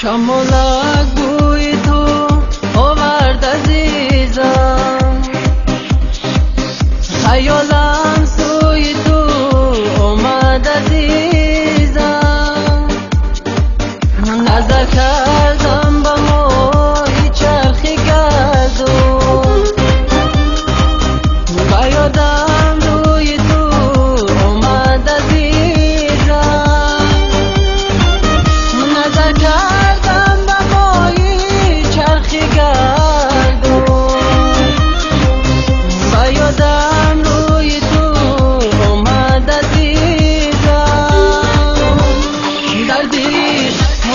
شمالک بوی تو آورد عزیزم، خیالم سوی تو آمد عزیزم. نظر کردم به ماهی چرخی گردون، و یادم روی تو آمد عزیزم. نظر کردم به ماهی چرخی گردون، و یادم روی تو آمد عزیزم. دردیش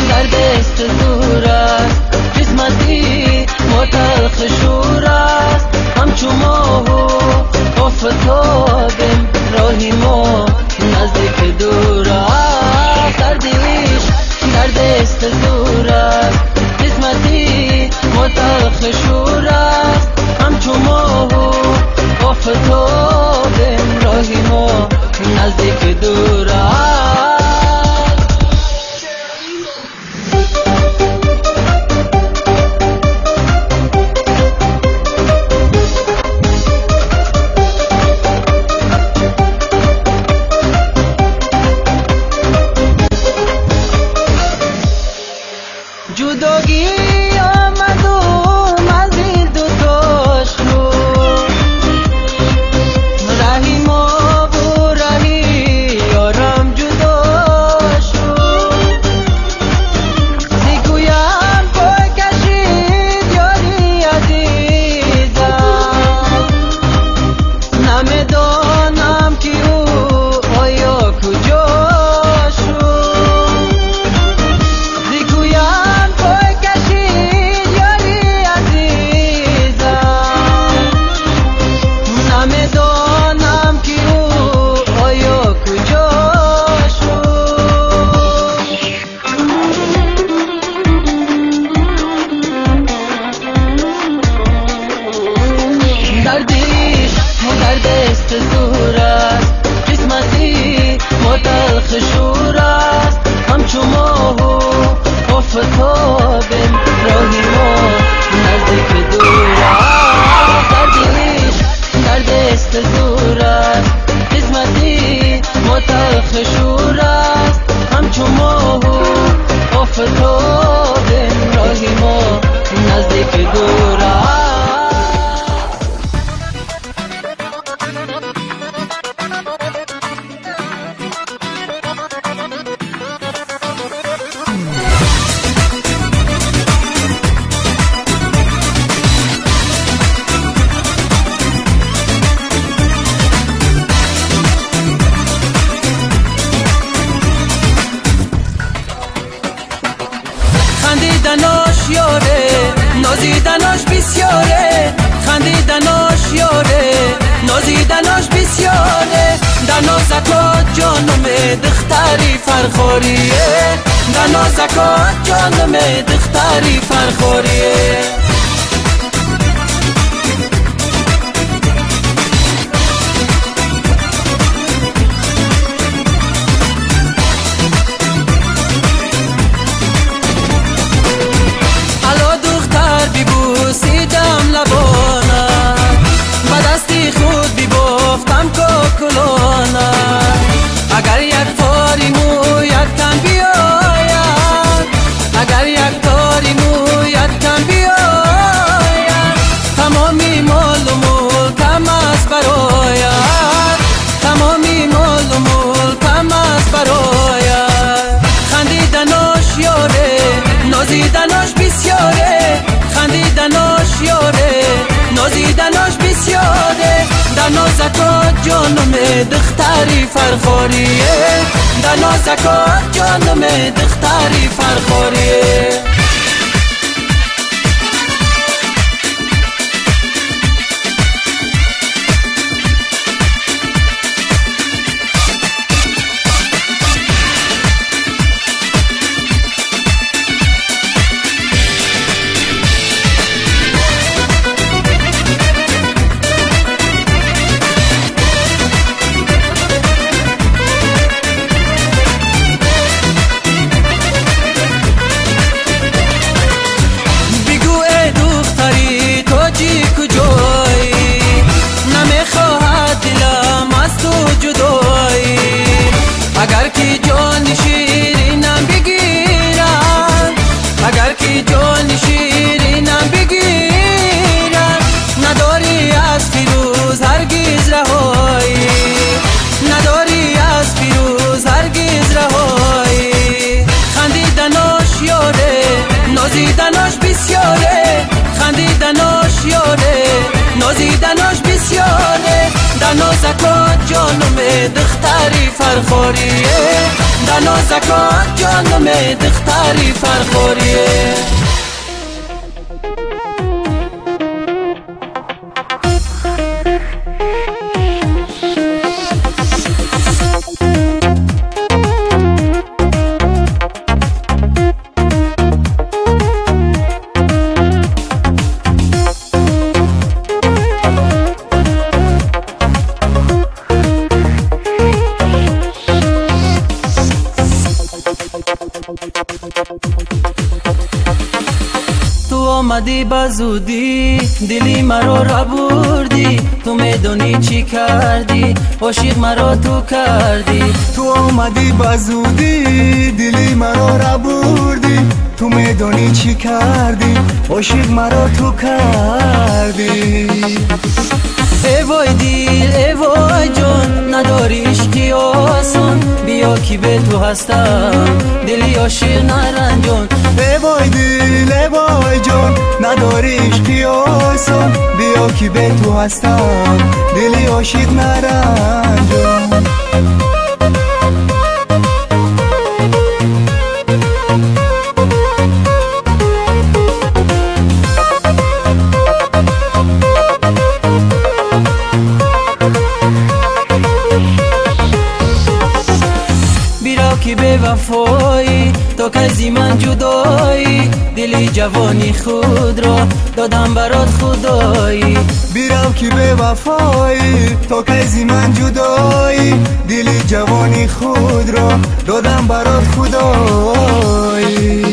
درد است دور است، قسمتی ما تلخ شور است. همچو ماه و آفتابیم، راهی ما نزدیک دور است. دردیش درد است دور است، قسمتی ما تلخ شور است. همچو ماه و آفتابیم، راهی ما نزدیک دور است. جداگی آمد و منزل دوتاش رو، رهی ما و رهی یارم جدا شد. زیگویم پای کشید یاری عزیزم، نمیدانم که او آیا کجا شد. زیگویم پای کشید یاری عزیزم، نمیدانم که او آیا کجا شد. دردیش درد است دور است، قسمتی ما تلخ شور است. همچو ماه و آفتابیم، راهی ما نزدیک دور است. دردیش درد است دور است، قسمتی ما تلخ شور است. همچو ماه و آفتابیم، راهی ما نزدیک دور است. خندیدناش یاره، نازیدناش بسیاره. خندیدناش یاره، نازیدناش بسیاره. در نازکات جانم دختری فرخوریه، در نازکات جانم دختری فرخوریه. ببوسیدم لبانت، با دستی خود ببافتم کوکلانت. اگر یک تاری مویت کم بیاید، اگر یک تاری مویت کم بیاید، تمامی مال و ملکم است برایت، تمامی مال و ملکم است برایت. خندیدناش یاره، نازیدناش بسیاره. خندیدناش یاره، نازیدناش بسیاره. در نازکات جانم دختری فرخوریه، در نازکات جانم دختری فرخوریه. نازکات جانم دختری فرخوریه دا نازکات جانم دختری فرخوریه تو آمدی بزودی دلی مرا را بردی تو میدونی چی کردی عاشق مرا تو کردی تو آمدی بزودی دلی مرا را بردی تو میدونی چی کردی عاشق مرا تو کردی ای وای دیل ای وای جان نداری عشقی آسان بیا کی به تو هستم دلی عاشق نرنجان ای وای دیل ای وای جان نداری عشقی آسان بیا کی به تو هستم دلی عاشق نرنجان کی به وفایی تو کزی من جدایی دلی جوانی خود را دادم برات خدایی بیرم کی به وفایی تو کزی من جدایی دلی جوانی خود را دادم برات خدایی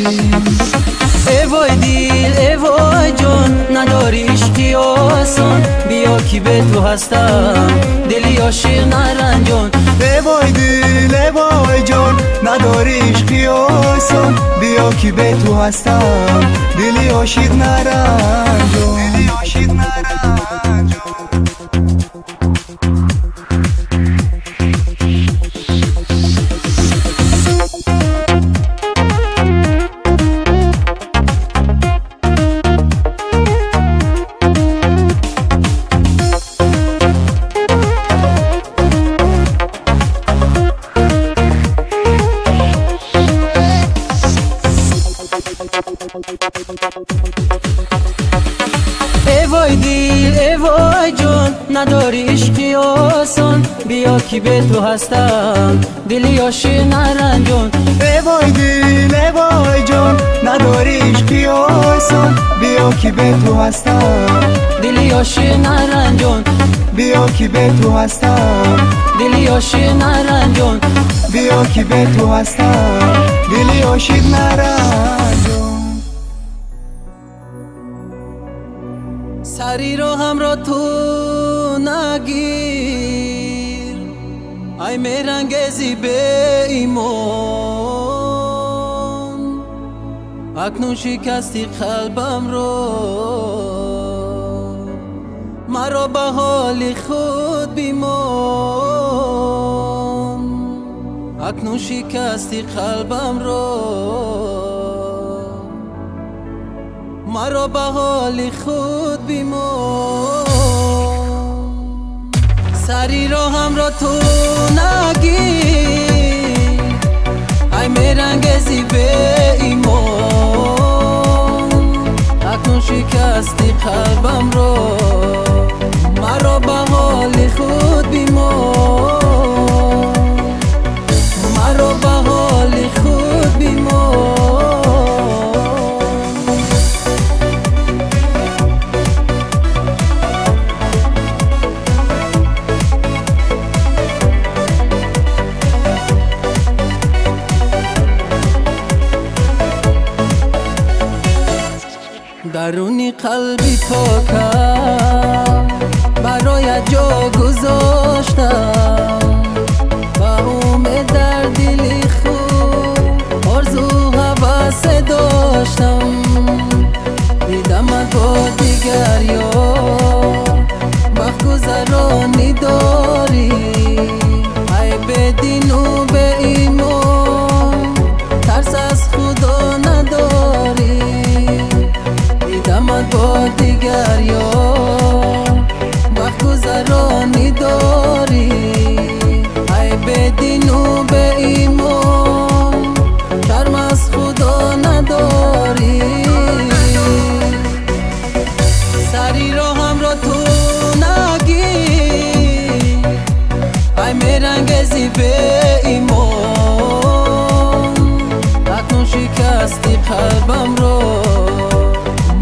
ای وای دیل ای وای جان نداری عشقی آسان بیا کی به تو هستم دلی عاشق نرنجان ای وای دیل ای وای جان نداری عشقی آسان بیا کی به تو هستم دلی عاشق نرنجان دلی عاشق نرنجان ای وای دیل ای وای جان نداری عشقی آسان بیا کی به تو هستم دلی عاشق نرنجان ای وای دیل ای وای جان نداری عشقی آسان بیا کی به تو هستم دلی عاشق نرنجان بیا کی به تو هستم دلی عاشق نرنجان بیا کی به تو هستم دلی عاشق نرنجان سری رو هم را تو نگیر ای میرنگزی به ایمان اکنون شکستی قلبم رو مرا به حال خود بیمان اکنون شکستی قلبم رو مرا به حال خود بیمان سری را هم را تو نگیر ای میرنگزی به ایمان اکنون شکستی قلبم رو مرا به حال خود بیمان مرا به حال خود بیمان درونی قلبی پاکم برایت جا گذاشتم با امید در دلی خود آرزو هوس داشتم دیدمت با دیگر یار وقت گذرانی داری ای به دین و به ایمان ترس از خدا نداری دیدمت با دیگر یار وقت گذرانی داری قلبم رو،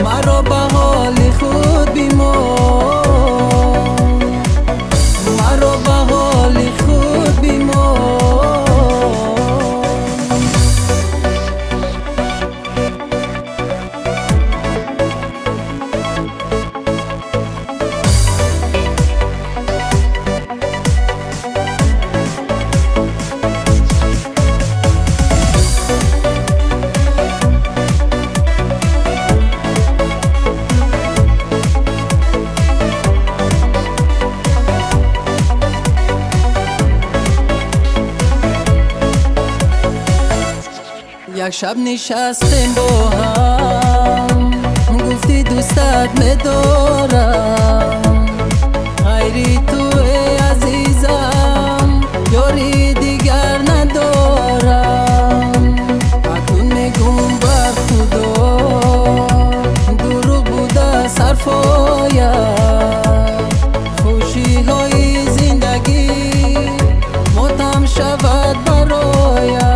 مرا به حال خود بیمار، مرا به حال خود بیمار. یک شب نشستیم با هم، گفتی دوستت می‌دارم، غیری تو ای عزیزم یاری دیگر ندارم. اکنون میگم بر خدا دروغ بوده صرفایت، خوشی های زندگی ماتم شود برایت.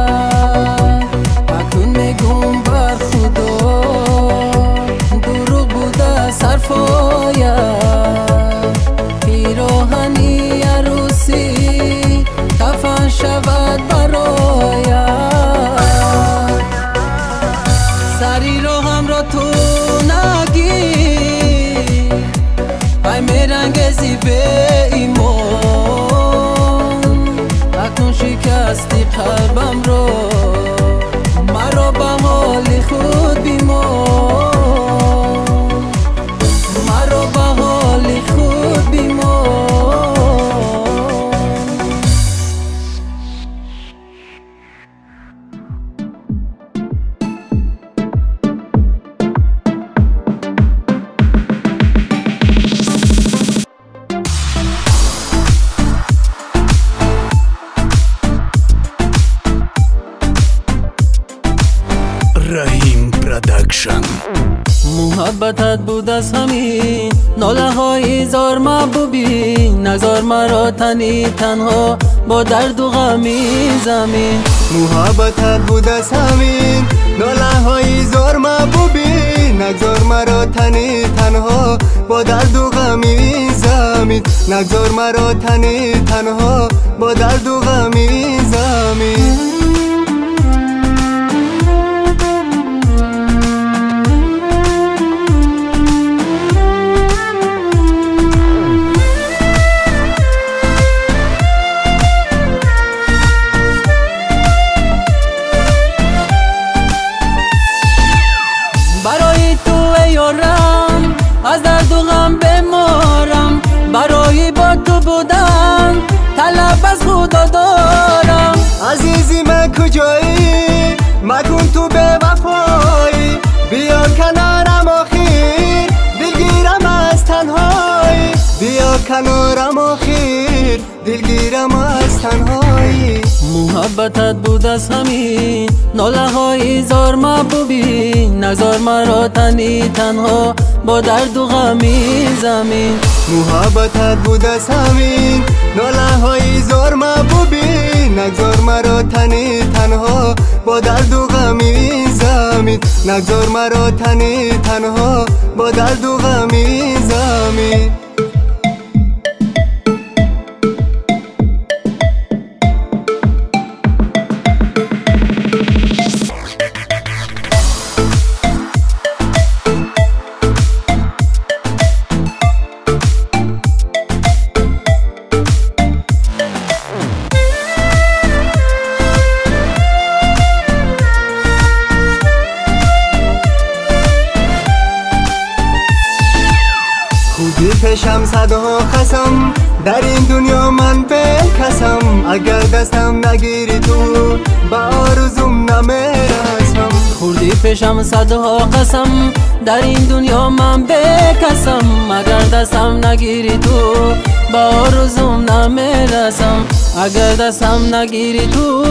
پیراهنی عروسی کفن شود برایت، سری رو هم را تو نگی، پای میرنگزی به ایمان. اکنون شکستی قلبم رو، مرا به حال خود بیمار، مرا به حال خود بیمار. رحیم پروداکشن. محبتت بود از همین ناله های زار محبوبی، نگذار مرا تنی تنها با درد و غمی زمین. محبتت بود از همین ناله های زار محبوبی، نگذار مرا تنی تنها با درد و غمی زمین، نگذار مرا تنی تنها با درد و غمی زمین. برای تو ای یارم از درد و غم بمارم، برای با تو بودن طلب از خدا دارم. عزیزی من کجایی؟ مکن تو به وفایی، بیا کنارم آخیر دلگیرم از تنهایی، بیا کنارم آخیر دلگیرم از تنهایی. محبتت بود از همین ناله های زار محبوبی، نگذار مرا تنی تنها با درد و غمی زمین. محبتت بود از همین ناله های زار محبوبی، نگذار مرا تنی تنها با درد و غمی زمین، نگذار مرا تنی تنها با درد و غمی زمین. خودی پیشم صدها قسم، در این دنیا من بکسم، اگر دستم نگیری تو با آرزوم نمیرسم. خوردی پیشم صدها قسم، در این دنیا من بکسم، اگر دستم نگیری تو با آرزوم نمیرسم، اگر دستم نگیری تو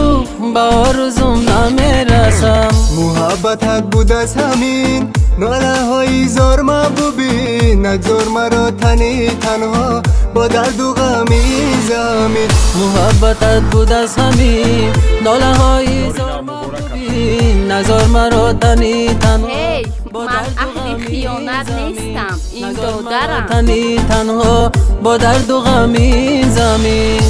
با آرزوم نمیرسم. محبتت بود از همین ناله های زار محبوبی، نگذار مرا تنی تنها با درد و غمی زمین. محبتت بود از همین ناله های زار محبوبی، زمین نزار مرا تنی تنها هی من اهل خیانت نیستم، این دادرم تنی تنها با درد و غمی زمین